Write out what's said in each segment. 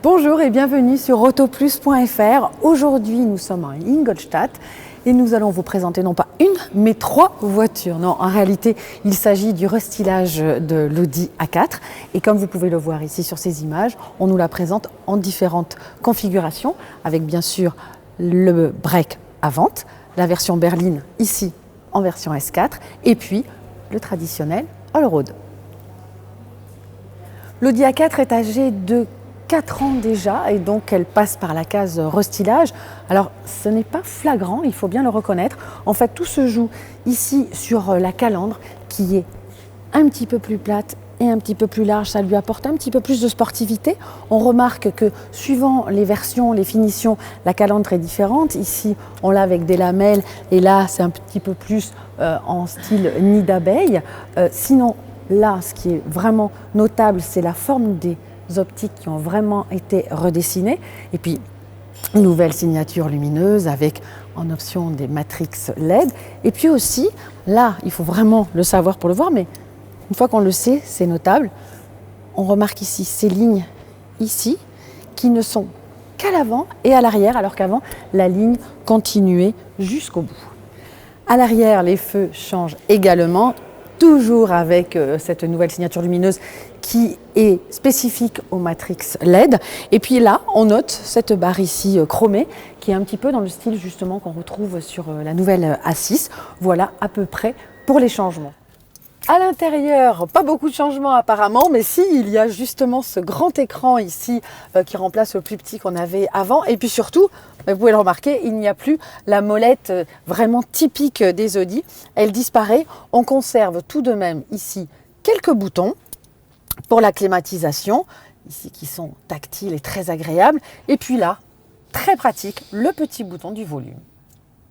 Bonjour et bienvenue sur autoplus.fr. Aujourd'hui, nous sommes à Ingolstadt et nous allons vous présenter non pas une, mais 3 voitures. Non, en réalité, il s'agit du restylage de l'Audi A4. Et comme vous pouvez le voir ici sur ces images, on nous la présente en différentes configurations, avec bien sûr le break avant, la version berline ici en version S4, et puis le traditionnel Allroad. L'Audi A4 est âgée de 4 ans déjà et donc elle passe par la case restylage. Alors ce n'est pas flagrant, il faut bien le reconnaître. En fait tout se joue ici sur la calandre qui est un petit peu plus plate et un petit peu plus large, ça lui apporte un petit peu plus de sportivité. On remarque que suivant les versions, les finitions, la calandre est différente. Ici on l'a avec des lamelles et là c'est un petit peu plus en style nid d'abeille. Sinon là ce qui est vraiment notable c'est la forme des optiques qui ont vraiment été redessinées et puis une nouvelle signature lumineuse avec en option des matrix LED et puis aussi là il faut vraiment le savoir pour le voir mais une fois qu'on le sait c'est notable, on remarque ici ces lignes ici qui ne sont qu'à l'avant et à l'arrière alors qu'avant la ligne continuait jusqu'au bout. À l'arrière les feux changent également, toujours avec cette nouvelle signature lumineuse qui est spécifique aux matrix LED. Et puis là, on note cette barre ici chromée qui est un petit peu dans le style justement qu'on retrouve sur la nouvelle A6. Voilà à peu près pour les changements. À l'intérieur, pas beaucoup de changements apparemment, mais si, il y a justement ce grand écran ici qui remplace le plus petit qu'on avait avant. Et puis surtout, vous pouvez le remarquer, il n'y a plus la molette vraiment typique des Audi. Elle disparaît. On conserve tout de même ici quelques boutons pour la climatisation, ici qui sont tactiles et très agréables. Et puis là, très pratique, le petit bouton du volume.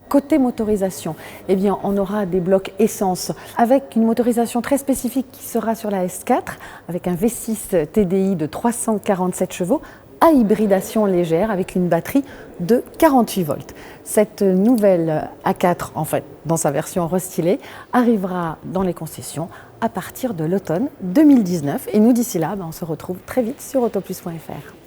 Côté motorisation, eh bien, on aura des blocs essence avec une motorisation très spécifique qui sera sur la S4 avec un V6 TDI de 347 chevaux à hybridation légère avec une batterie de 48 volts. Cette nouvelle A4, en fait, dans sa version restylée, arrivera dans les concessions à partir de l'automne 2019. Et nous, d'ici là, on se retrouve très vite sur autoplus.fr.